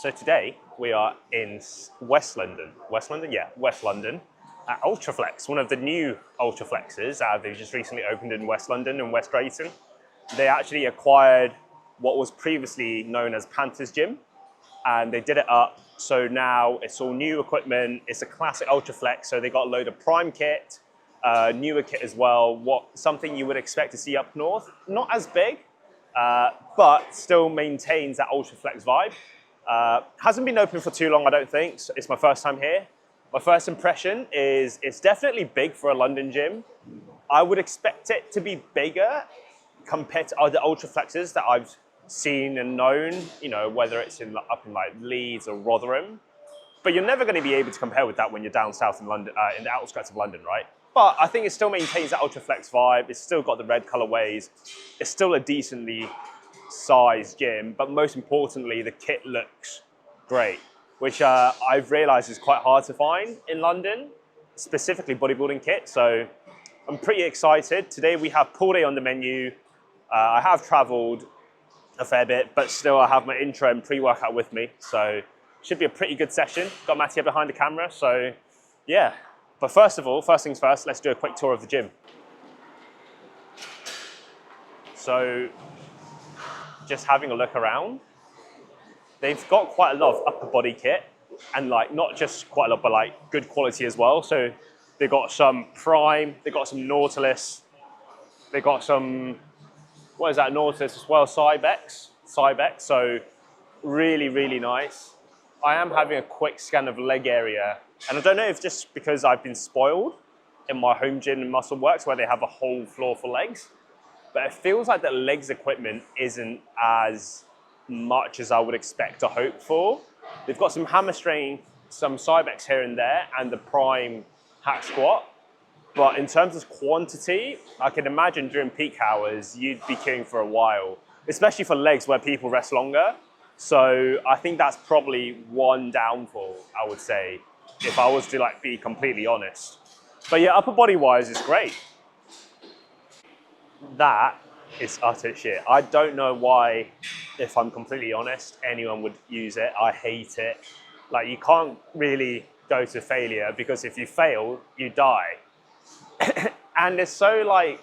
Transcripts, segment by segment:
So today we are in West London. West London? Yeah, West London at UltraFlex, one of the new UltraFlexes. They've just recently opened in West London and West Drayton. They actually acquired what was previously known as Panthers Gym, and they did it up. So now it's all new equipment. It's a classic UltraFlex. So they got a load of prime kit, newer kit as well. Something you would expect to see up north. Not as big, but still maintains that UltraFlex vibe. Hasn't been open for too long, I don't think. So it's my first time here. My first impression is it's definitely big for a London gym. I would expect it to be bigger compared to other UltraFlexes that I've seen and known, you know, whether it's up in like Leeds or Rotherham. But you're never going to be able to compare with that when you're down south in London, in the outskirts of London, right? But I think it still maintains that UltraFlex vibe. It's still got the red colorways. It's still a decently sized gym, but most importantly, the kit looks great, which I've realized is quite hard to find in London, specifically bodybuilding kit. So I'm pretty excited. Today we have pool day on the menu. I have traveled a fair bit, but still I have my intro and pre-workout with me. So should be a pretty good session. Got Mattia behind the camera, so yeah. But first of all, first things first, let's do a quick tour of the gym. So just having a look around, they've got quite a lot of upper body kit, and like not just quite a lot, but like good quality as well. So they've got some Prime, they've got some Nautilus, they've got some, what is that, Nautilus as well, Cybex. So really, really nice. I am having a quick scan of leg area, and I don't know if just because I've been spoiled in my home gym in Muscle Works where they have a whole floor for legs, but it feels like the legs equipment isn't as much as I would expect or hope for. They've got some hamstring, some Cybex here and there, and the Prime hack squat. But in terms of quantity, I can imagine during peak hours, you'd be queuing for a while, especially for legs where people rest longer. So I think that's probably one downfall, I would say, if I was to like be completely honest. But yeah, upper body wise, it's great. That is utter shit. I don't know why, if I'm completely honest, anyone would use it. I hate it. Like, you can't really go to failure, because if you fail, you die. And it's so like,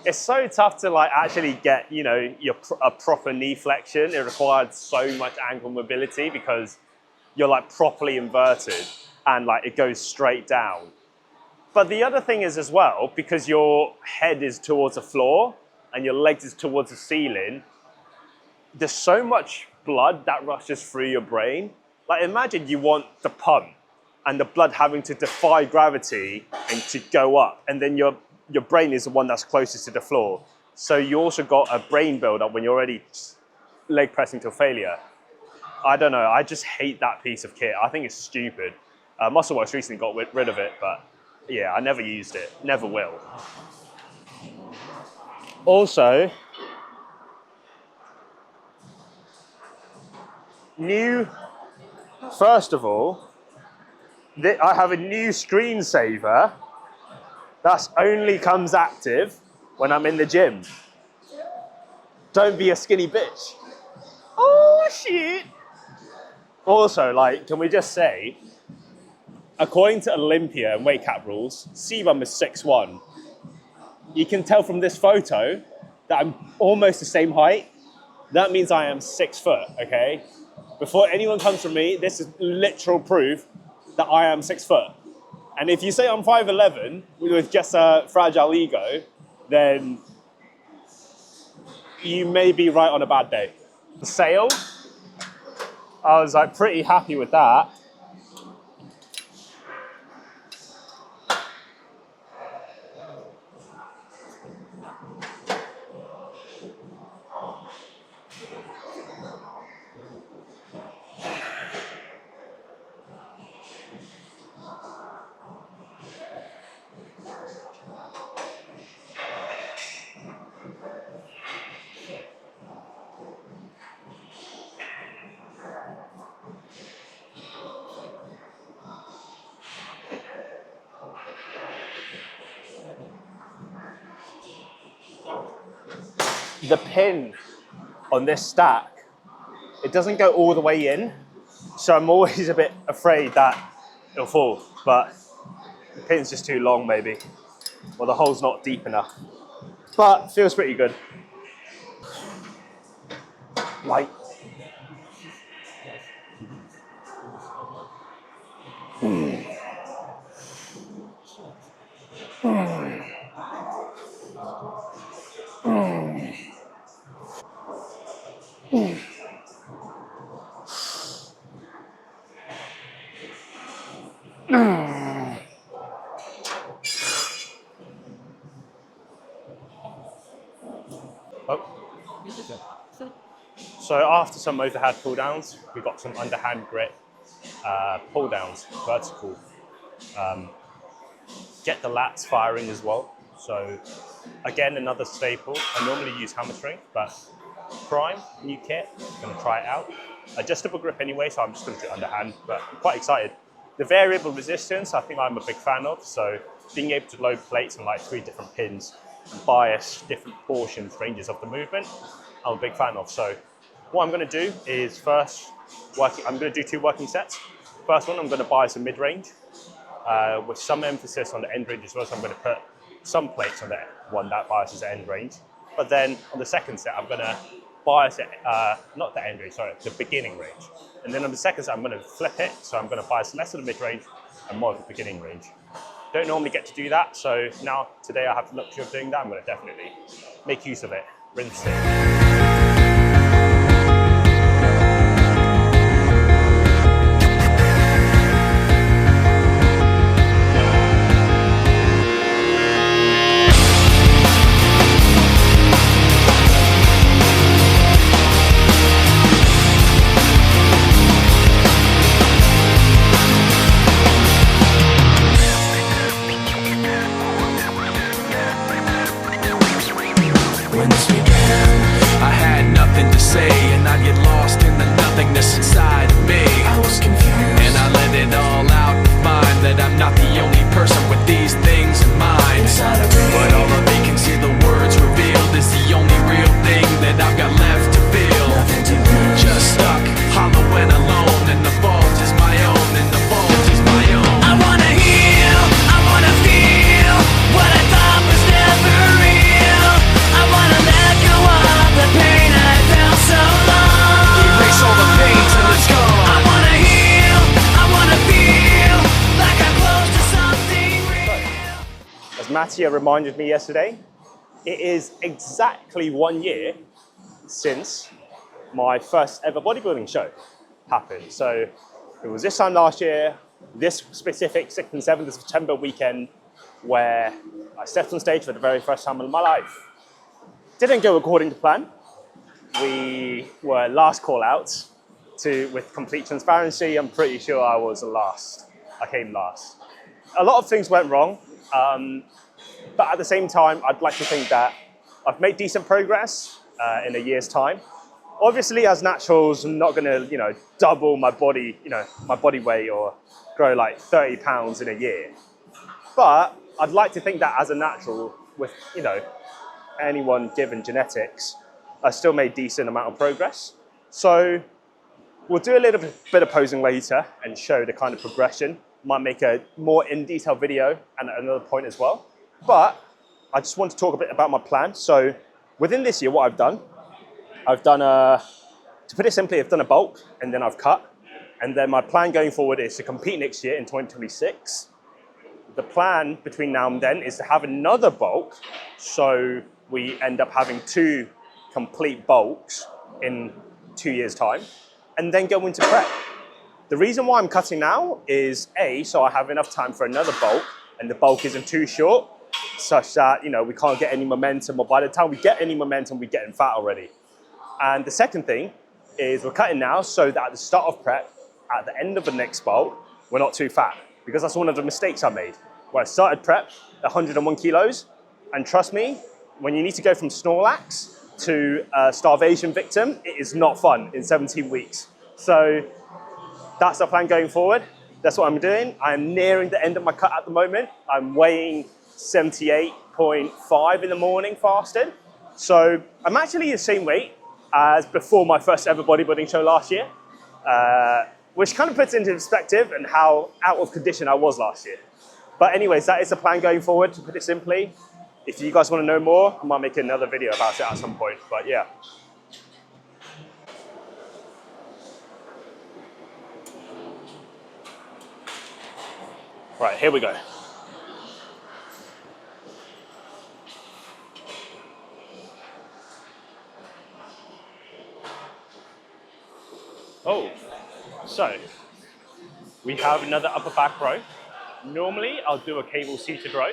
it's so tough to like actually get, you know, a proper knee flexion. It requires so much ankle mobility because you're like properly inverted and like it goes straight down. But the other thing is as well, because your head is towards the floor and your legs is towards the ceiling, there's so much blood that rushes through your brain. Like, imagine you want the pump and the blood having to defy gravity and to go up, and then your brain is the one that's closest to the floor. So you also got a brain build-up when you're already leg pressing to failure. I don't know, I just hate that piece of kit. I think it's stupid. Muscleworks recently got rid of it, but yeah, I never used it, never will. Also, first of all, I have a new screensaver that only comes active when I'm in the gym. Don't be a skinny bitch. Oh shit. Also, like, can we just say, according to Olympia and weight cap rules, C-bum is 6'1". You can tell from this photo that I'm almost the same height. That means I am 6 foot, okay? Before anyone comes from me, this is literal proof that I am 6 foot. And if you say I'm 5'11" with just a fragile ego, then you may be right on a bad day. The sale, I was like pretty happy with that. The pin on this stack, it doesn't go all the way in. So I'm always a bit afraid that it'll fall, but the pin's just too long maybe, or the hole's not deep enough. But feels pretty good. Light. Oh. So after some overhead pull downs, we got some underhand grip pull downs, vertical. Get the lats firing as well. So again, another staple. I normally use hamstring, but Prime, new kit, I'm gonna try it out. Adjustable grip anyway, so I'm just gonna do it underhand, but I'm quite excited. The variable resistance, I think I'm a big fan of. So being able to load plates on like 3 different pins and bias different portions, ranges of the movement, I'm a big fan of. So what I'm gonna do is I'm gonna do 2 working sets. First one, I'm gonna bias a mid-range with some emphasis on the end range as well. So I'm gonna put some plates on that one that biases the end range. But then on the second set, I'm gonna bias it, not the end range, sorry, the beginning range. And then on the second set, I'm gonna flip it. So I'm gonna bias less of the mid-range and more of the beginning range. Don't normally get to do that. So now, today I have the luxury of doing that. I'm gonna definitely make use of it. Rinse it. Mattia reminded me yesterday, it is exactly 1 year since my first ever bodybuilding show happened. So it was this time last year, this specific 6th and 7th of September weekend, where I stepped on stage for the very first time in my life. Didn't go according to plan. We were last call out. With complete transparency, I'm pretty sure I was the last. I came last. A lot of things went wrong. But at the same time, I'd like to think that I've made decent progress in a year's time. Obviously, as naturals, I'm not going to, double my body, my body weight or grow like 30 pounds in a year. But I'd like to think that as a natural, with anyone given genetics, I still made decent amount of progress. So we'll do a little bit of posing later and show the kind of progression. Might make a more in-detail video and at another point as well. But I just want to talk a bit about my plan. So within this year, what I've done to put it simply, I've done a bulk and then I've cut. And then my plan going forward is to compete next year in 2026. The plan between now and then is to have another bulk. So we end up having 2 complete bulks in 2 years' time and then go into prep. The reason why I'm cutting now is so I have enough time for another bulk and the bulk isn't too short, such that, we can't get any momentum, or by the time we get any momentum, we're getting fat already. And the second thing is we're cutting now so that at the start of prep, at the end of the next bulk, we're not too fat. Because that's one of the mistakes I made. When I started prep, 101 kilos, and trust me, when you need to go from Snorlax to a starvation victim, it is not fun in 17 weeks. So that's the plan going forward. That's what I'm doing. I'm nearing the end of my cut at the moment. I'm weighing 78.5 in the morning fasted. So I'm actually the same weight as before my first ever bodybuilding show last year. which kind of puts into perspective and how out of condition I was last year. But anyways, that is the plan going forward, to put it simply. If you guys want to know more, I might make another video about it at some point, but yeah. Right, here we go. Oh, so we have another upper back row. Normally I'll do a cable seated row,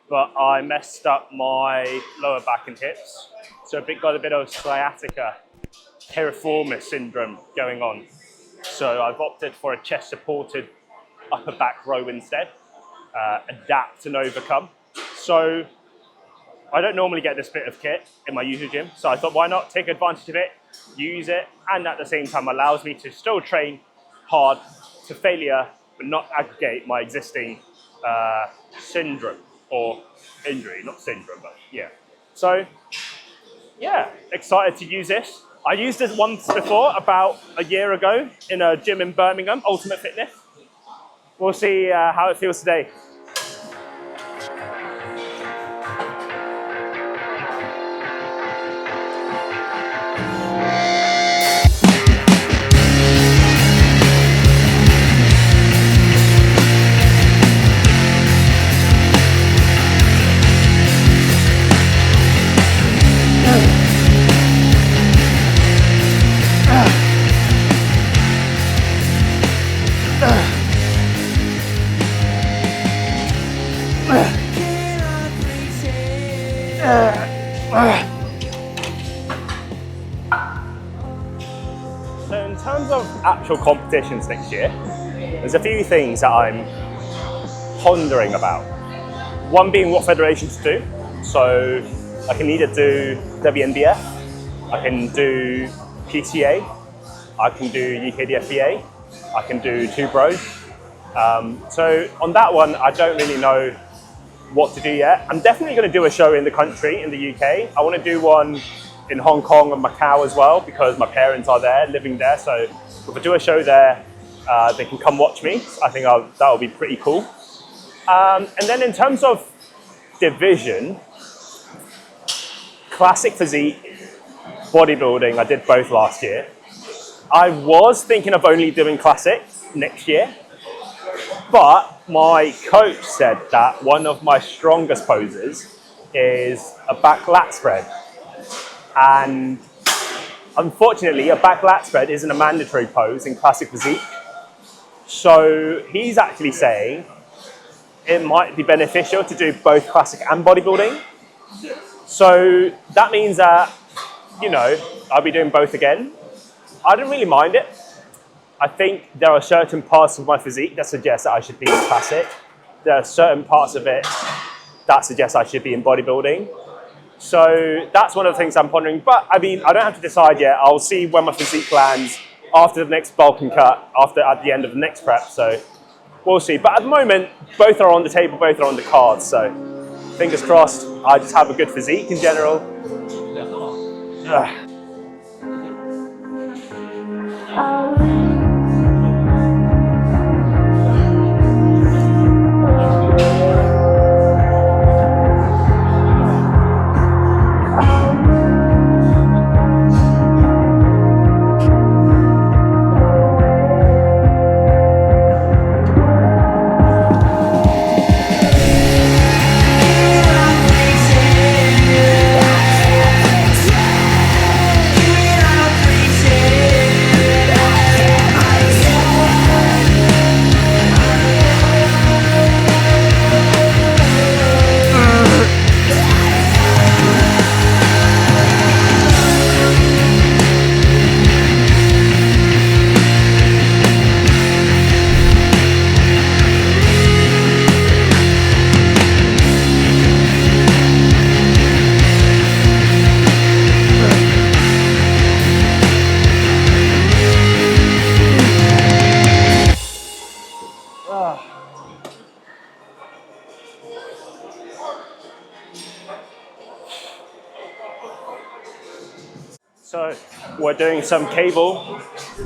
but I messed up my lower back and hips. So got a bit of sciatica, piriformis syndrome going on. So I've opted for a chest supported upper back row instead, adapt and overcome. So I don't normally get this bit of kit in my usual gym. So I thought, why not take advantage of it, use it, and at the same time allows me to still train hard to failure, but not aggregate my existing syndrome or injury, not syndrome, but yeah. So yeah, excited to use this. I used it once before, about a year ago, in a gym in Birmingham, Ultimate Fitness. We'll see how it feels today. So in terms of actual competitions next year, there's a few things that I'm pondering about. One being what federation to do. So I can either do WNBF, I can do PTA, I can do UKDFBA, I can do two bros. So on that one, I don't really know what to do yet. I'm definitely going to do a show in the country, in the UK. I want to do one in Hong Kong and Macau as well, because my parents are there, living there. So if I do a show there, they can come watch me. I think that will be pretty cool. And then in terms of division, classic physique, bodybuilding, I did both last year. I was thinking of only doing classic next year, but my coach said that one of my strongest poses is a back lat spread. And unfortunately, a back lat spread isn't a mandatory pose in classic physique. So he's actually saying it might be beneficial to do both classic and bodybuilding. So that means that, you know, I'll be doing both again. I don't really mind it. I think there are certain parts of my physique that suggest that I should be in classic. There are certain parts of it that suggest I should be in bodybuilding. So that's one of the things I'm pondering. But I mean, I don't have to decide yet. I'll see when my physique lands after the next bulk and cut, at the end of the next prep. So we'll see. But at the moment, both are on the table, both are on the cards. So fingers crossed, I just have a good physique in general. we're doing some cable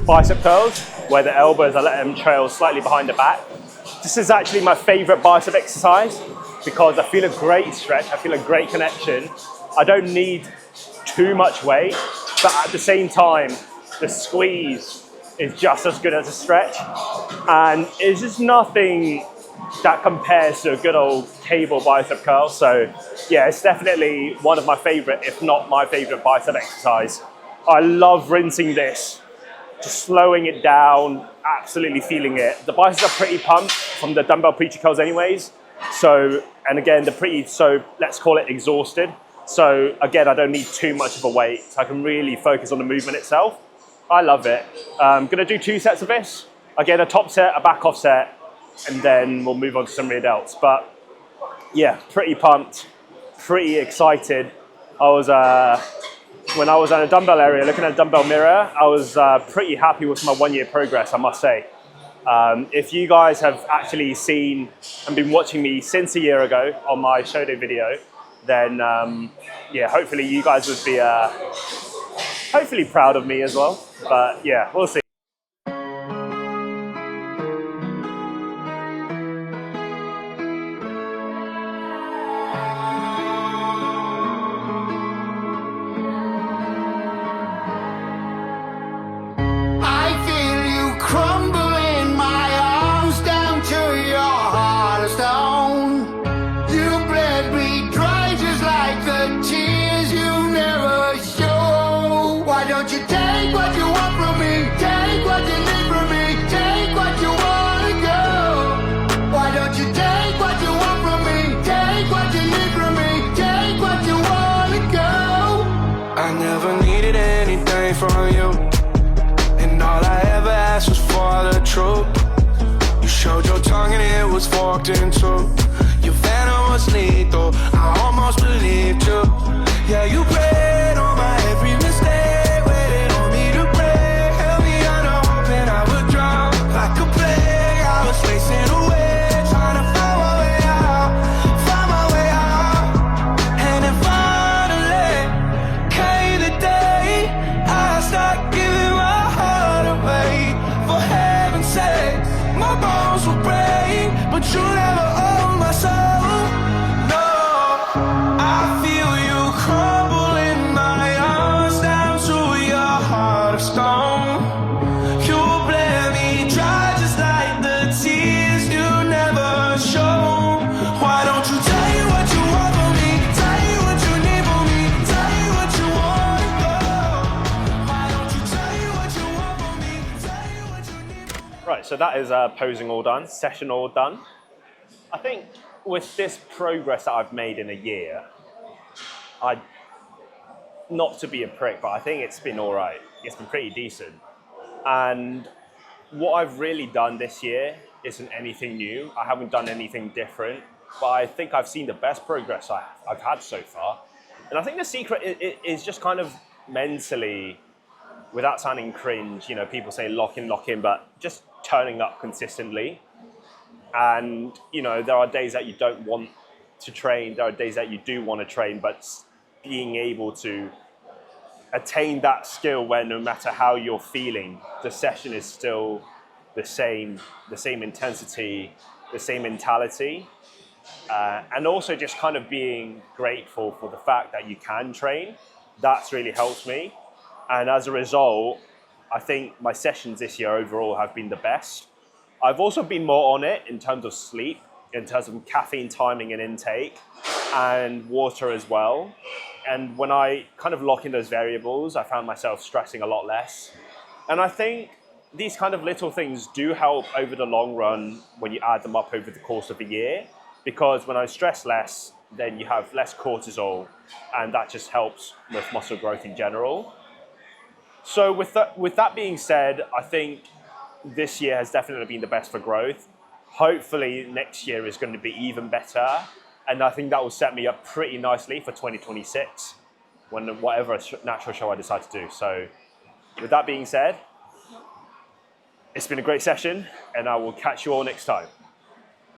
bicep curls where the elbows, I let them trail slightly behind the back. This is actually my favorite bicep exercise because I feel a great stretch, I feel a great connection. I don't need too much weight, but at the same time, the squeeze is just as good as a stretch. And it's just nothing that compares to a good old cable bicep curl. So yeah, it's definitely one of my favorite, if not my favorite bicep exercise. I love rinsing this, just slowing it down, absolutely feeling it. The biceps are pretty pumped from the dumbbell preacher curls anyways. So, and again, they're pretty, so let's call it exhausted. So again, I don't need too much of a weight, so I can really focus on the movement itself. I love it. I'm gonna do 2 sets of this. Again, a top set, a back off set, and then we'll move on to something else. But yeah, pretty pumped, pretty excited. When I was in a dumbbell area, looking at a dumbbell mirror, I was pretty happy with my 1 year progress, I must say. If you guys have actually seen and been watching me since a year ago on my show day video, then yeah, hopefully you guys would be hopefully proud of me as well. But yeah, we'll see. From you, and all I ever asked was for the truth. You showed your tongue and it was forked in two. Your venom was lethal, I almost believed you. Yeah, you prayed on my every mistake, waited on me to break, held me under hoping I would drown like a plague. I was racing away, trying to find my way out, find my way out. And then finally came the day I start giving my heart away. For heaven's sake, my bones will break, but you never own my soul. No, I feel you crumble in my arms down to your heart of stone. You bled me dry just like the tears you never show. Why don't you tell me what you want from me? Tell me what you need from me. Tell me what you want to go. Right, so that is posing all done, session all done. I think with this progress that I've made in a year, not to be a prick, but I think it's been all right. It's been pretty decent. And what I've really done this year isn't anything new. I haven't done anything different, but I think I've seen the best progress I've had so far. And I think the secret is just kind of mentally, without sounding cringe, you know, people say lock in, but just turning up consistently. And, you know, there are days that you don't want to train, there are days that you do want to train, but being able to attain that skill where no matter how you're feeling, the session is still the same intensity, the same mentality. And also just kind of being grateful for the fact that you can train. That's really helped me. And as a result, I think my sessions this year overall have been the best. I've also been more on it in terms of sleep, in terms of caffeine timing and intake, and water as well. And when I kind of lock in those variables, I found myself stressing a lot less. And I think these kind of little things do help over the long run when you add them up over the course of a year, because when I stress less, then you have less cortisol, and that just helps with muscle growth in general. So with that being said, I think this year has definitely been the best for growth. Hopefully next year is going to be even better. And I think that will set me up pretty nicely for 2026, when whatever natural show I decide to do. So with that being said, it's been a great session, and I will catch you all next time.